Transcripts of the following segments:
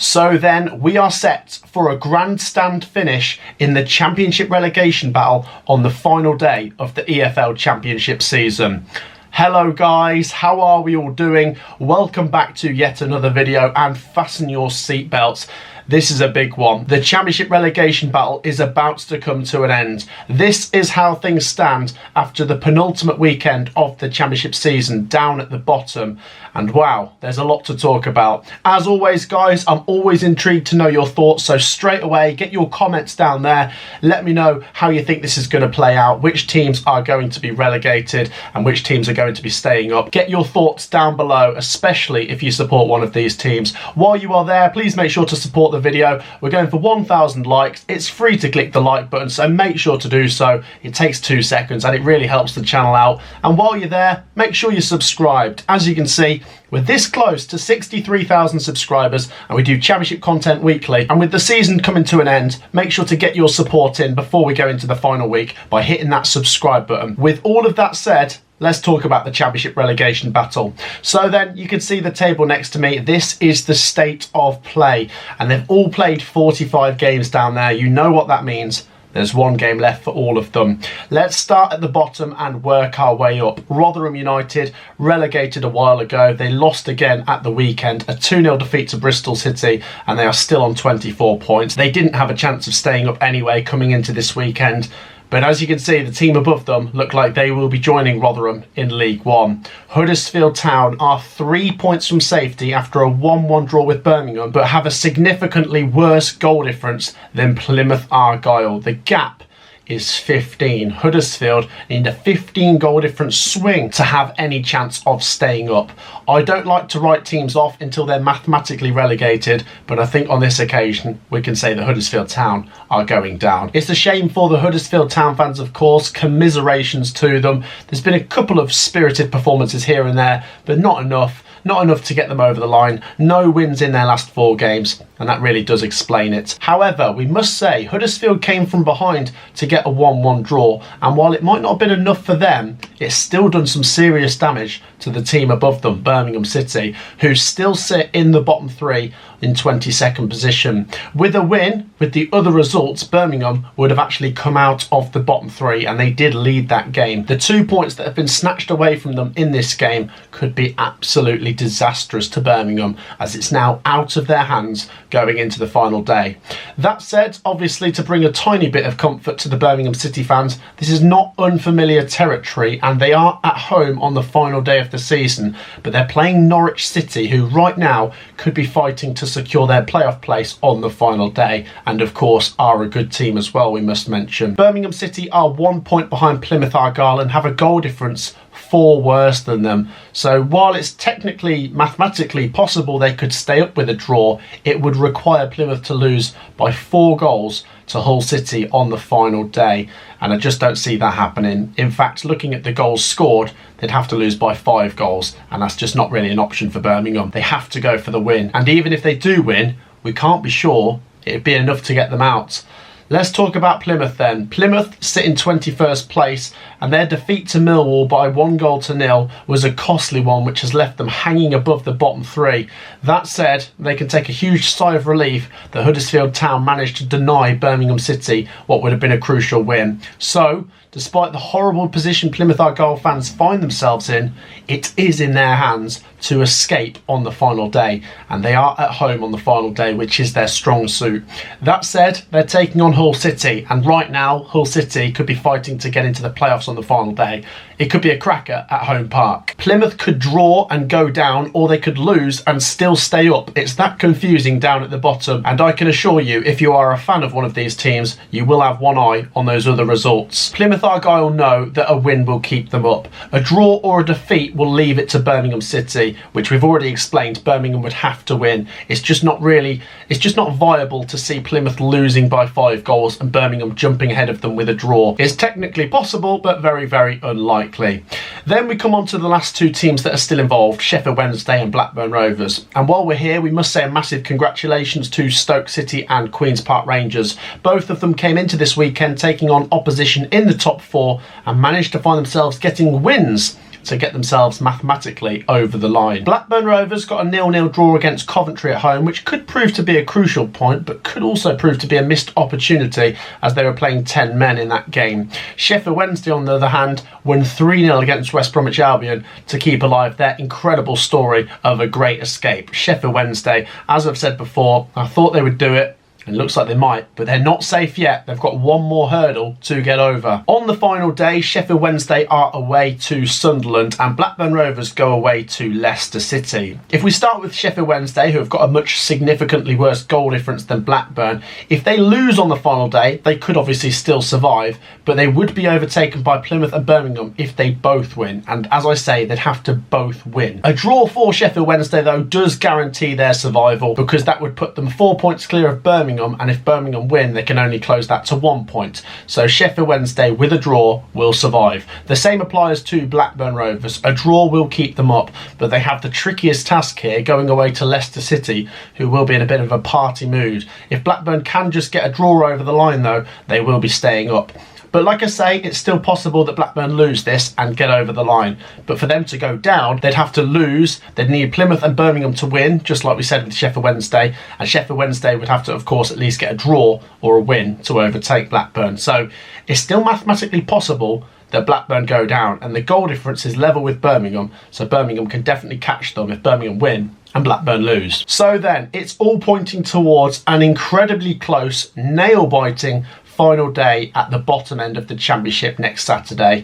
So then we are set for a grandstand finish in the Championship relegation battle on the final day of the EFL Championship season. Hello guys, how are we all doing? Welcome back to yet another video and fasten your seatbelts. This is a big one. The Championship relegation battle is about to come to an end. This is how things stand after the penultimate weekend of the Championship season down at the bottom. And wow, there's a lot to talk about. As always guys, I'm always intrigued to know your thoughts, so straight away get your comments down there. Let me know how you think this is going to play out, which teams are going to be relegated and which teams are going to be staying up. Get your thoughts down below, especially if you support one of these teams. While you are there, please make sure to support the video. We're going for 1,000 likes. It's free to click the like button, so make sure to do so. It takes 2 seconds and it really helps the channel out. And while you're there, make sure you're subscribed. As you can see, we're this close to 63,000 subscribers and we do Championship content weekly. And with the season coming to an end, make sure to get your support in before we go into the final week by hitting that subscribe button. With all of that said, let's talk about the Championship relegation battle. So then you can see the table next to me. This is the state of play and they've all played 45 games down there. You know what that means. There's 1 game left for all of them. Let's start at the bottom and work our way up. Rotherham United, relegated a while ago. They lost again at the weekend, a 2-0 defeat to Bristol City, and they are still on 24 points. They didn't have a chance of staying up anyway coming into this weekend. But as you can see, the team above them look like they will be joining Rotherham in League One. Huddersfield Town are 3 points from safety after a 1-1 draw with Birmingham, but have a significantly worse goal difference than Plymouth Argyle. The gap is 15. Huddersfield need a 15 goal difference swing to have any chance of staying up. I don't like to write teams off until they're mathematically relegated, but I think on this occasion we can say that Huddersfield Town are going down. It's a shame for the Huddersfield Town fans, of course. Commiserations to them. There's been a couple of spirited performances here and there, but not enough to get them over the line. No wins in their last 4 games, and that really does explain it. However, we must say Huddersfield came from behind to get a 1-1 draw, and while it might not have been enough for them, it's still done some serious damage to the team above them, Birmingham City, who still sit in the bottom 3 in 22nd position. With a win, with the other results, Birmingham would have actually come out of the bottom 3, and they did lead that game. The 2 points that have been snatched away from them in this game could be absolutely disastrous to Birmingham, as it's now out of their hands going into the final day. That said, obviously, to bring a tiny bit of comfort to the Birmingham City fans, this is not unfamiliar territory, and they are at home on the final day of the season, but they're playing Norwich City, who right now could be fighting to secure their playoff place on the final day, and of course are a good team as well, we must mention. Birmingham City are 1 point behind Plymouth Argyle and have a goal difference 4 worse than them. So while it's technically, mathematically possible they could stay up with a draw, it would require Plymouth to lose by 4 goals to Hull City on the final day, and I just don't see that happening. In fact, looking at the goals scored, they'd have to lose by 5 goals, and that's just not really an option for Birmingham. They have to go for the win, and even if they do win, we can't be sure it'd be enough to get them out. Let's talk about Plymouth then. Plymouth sit in 21st place, and their defeat to Millwall by 1-0 was a costly one, which has left them hanging above the bottom 3. That said, they can take a huge sigh of relief that Huddersfield Town managed to deny Birmingham City what would have been a crucial win. So, despite the horrible position Plymouth Argyle fans find themselves in, it is in their hands to escape on the final day, and they are at home on the final day, which is their strong suit. That said, they're taking on Hull City, and right now Hull City could be fighting to get into the playoffs on the final day. It could be a cracker at home park. Plymouth could draw and go down, or they could lose and still stay up. It's that confusing down at the bottom, and I can assure you, if you are a fan of one of these teams, you will have one eye on those other results. Plymouth Argyle know that a win will keep them up. A draw or a defeat will leave it to Birmingham City, which we've already explained Birmingham would have to win. It's just not viable to see Plymouth losing by 5 goals and Birmingham jumping ahead of them with a draw. It's technically possible, but very, very unlikely. Then we come on to the last 2 teams that are still involved, Sheffield Wednesday and Blackburn Rovers. And while we're here, we must say a massive congratulations to Stoke City and Queen's Park Rangers. Both of them came into this weekend taking on opposition in the top 4 and managed to find themselves getting wins to get themselves mathematically over the line. Blackburn Rovers got a 0-0 draw against Coventry at home, which could prove to be a crucial point, but could also prove to be a missed opportunity as they were playing 10 men in that game. Sheffield Wednesday, on the other hand, won 3-0 against West Bromwich Albion to keep alive their incredible story of a great escape. Sheffield Wednesday, as I've said before, I thought they would do it. It looks like they might, but they're not safe yet. They've got one more hurdle to get over. On the final day, Sheffield Wednesday are away to Sunderland and Blackburn Rovers go away to Leicester City. If we start with Sheffield Wednesday, who have got a much significantly worse goal difference than Blackburn, if they lose on the final day, they could obviously still survive, but they would be overtaken by Plymouth and Birmingham if they both win. And as I say, they'd have to both win. A draw for Sheffield Wednesday, though, does guarantee their survival because that would put them 4 points clear of Birmingham, and if Birmingham win, they can only close that to 1 point. So Sheffield Wednesday with a draw will survive. The same applies to Blackburn Rovers. A draw will keep them up, but they have the trickiest task here, going away to Leicester City, who will be in a bit of a party mood. If Blackburn can just get a draw over the line, though, they will be staying up. But like I say, it's still possible that Blackburn lose this and get over the line. But for them to go down, they'd have to lose. They'd need Plymouth and Birmingham to win, just like we said with Sheffield Wednesday. And Sheffield Wednesday would have to, of course, at least get a draw or a win to overtake Blackburn. So it's still mathematically possible that Blackburn go down. And the goal difference is level with Birmingham. So Birmingham can definitely catch them if Birmingham win and Blackburn lose. So then, it's all pointing towards an incredibly close, nail-biting final day at the bottom end of the Championship next Saturday.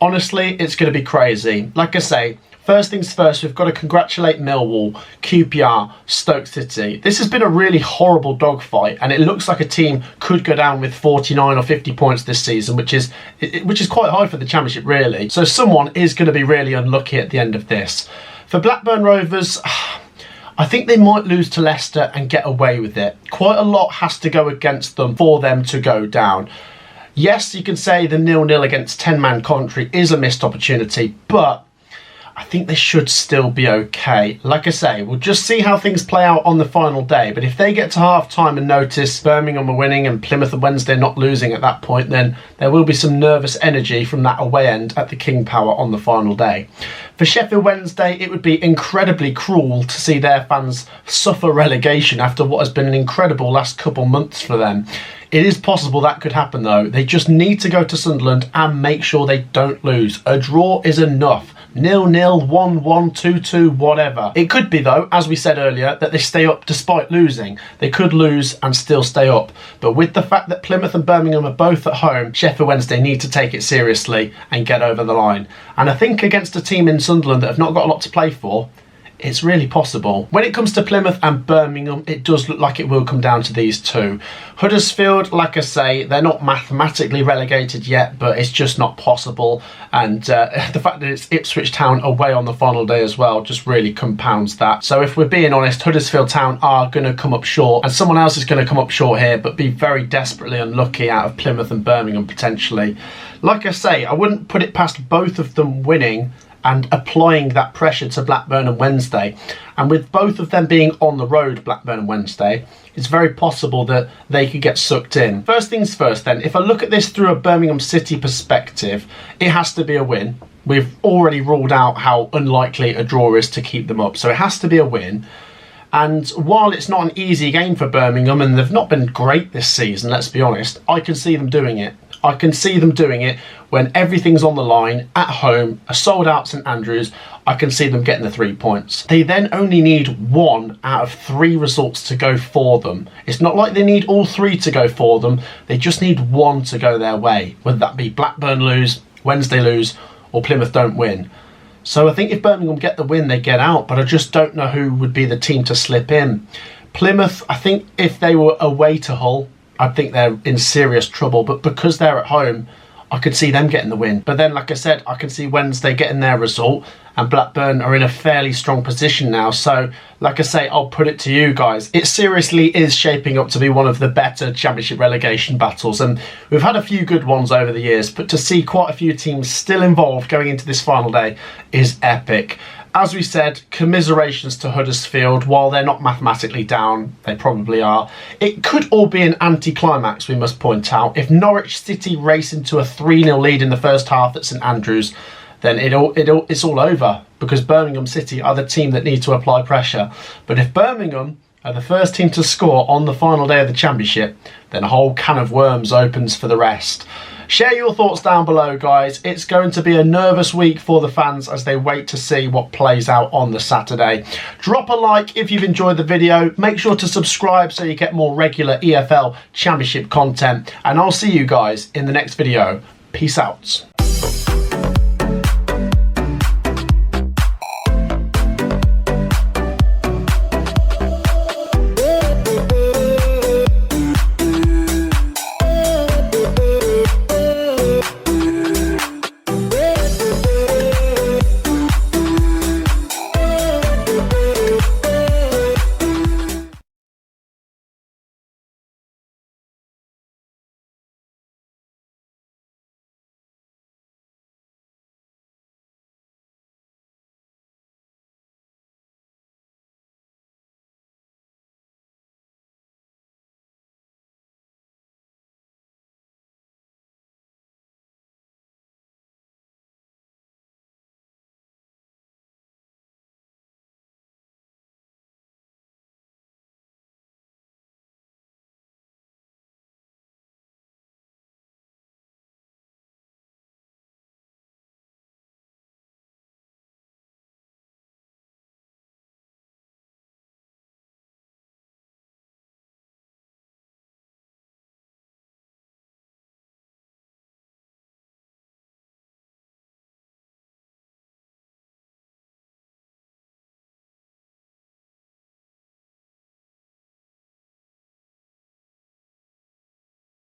Honestly, it's going to be crazy. Like I say, first things first, we've got to congratulate Millwall, QPR, Stoke City. This has been a really horrible dogfight, and it looks like a team could go down with 49 or 50 points this season, which is quite high for the Championship, really. So someone is going to be really unlucky at the end of this. For Blackburn Rovers, I think they might lose to Leicester and get away with it. Quite a lot has to go against them for them to go down. Yes, you can say the 0-0 against 10-man Coventry is a missed opportunity, but I think they should still be okay. Like I say, we'll just see how things play out on the final day. But if they get to half-time and notice Birmingham are winning and Plymouth and Wednesday not losing at that point, then there will be some nervous energy from that away end at the King Power on the final day. For Sheffield Wednesday, it would be incredibly cruel to see their fans suffer relegation after what has been an incredible last couple months for them. It is possible that could happen, though. They just need to go to Sunderland and make sure they don't lose. A draw is enough. 0-0, 1-1, 2-2, whatever. It could be, though, as we said earlier, that they stay up despite losing. They could lose and still stay up. But with the fact that Plymouth and Birmingham are both at home, Sheffield Wednesday need to take it seriously and get over the line. And I think against a team in Sunderland that have not got a lot to play for, it's really possible. When it comes to Plymouth and Birmingham, it does look like it will come down to these two. Huddersfield, like I say, they're not mathematically relegated yet, but it's just not possible. And the fact that it's Ipswich Town away on the final day as well just really compounds that. So if we're being honest, Huddersfield Town are going to come up short, and someone else is going to come up short here, but be very desperately unlucky out of Plymouth and Birmingham potentially. Like I say, I wouldn't put it past both of them winning and applying that pressure to Blackburn and Wednesday. And with both of them being on the road, Blackburn and Wednesday, it's very possible that they could get sucked in. First things first then, if I look at this through a Birmingham City perspective, it has to be a win. We've already ruled out how unlikely a draw is to keep them up, so it has to be a win. And while it's not an easy game for Birmingham, and they've not been great this season, let's be honest, I can see them doing it. I can see them doing it when everything's on the line, at home, a sold-out St Andrews. I can see them getting the 3 points. They then only need 1 out of 3 results to go for them. It's not like they need all 3 to go for them. They just need 1 to go their way, whether that be Blackburn lose, Wednesday lose, or Plymouth don't win. So I think if Birmingham get the win, they get out, but I just don't know who would be the team to slip in. Plymouth, I think if they were away to Hull, I think they're in serious trouble, but because they're at home, I could see them getting the win. But then, like I said, I can see Wednesday getting their result, and Blackburn are in a fairly strong position now. So, like I say, I'll put it to you guys. It seriously is shaping up to be one of the better Championship relegation battles, and we've had a few good ones over the years, but to see quite a few teams still involved going into this final day is epic. As we said, commiserations to Huddersfield. While they're not mathematically down, they probably are. It could all be an anticlimax, we must point out. If Norwich City race into a 3-0 lead in the first half at St Andrews, then it's all over, because Birmingham City are the team that need to apply pressure. But if Birmingham are the first team to score on the final day of the Championship, then a whole can of worms opens for the rest. Share your thoughts down below, guys. It's going to be a nervous week for the fans as they wait to see what plays out on the Saturday. Drop a like if you've enjoyed the video. Make sure to subscribe so you get more regular EFL Championship content. And I'll see you guys in the next video. Peace out.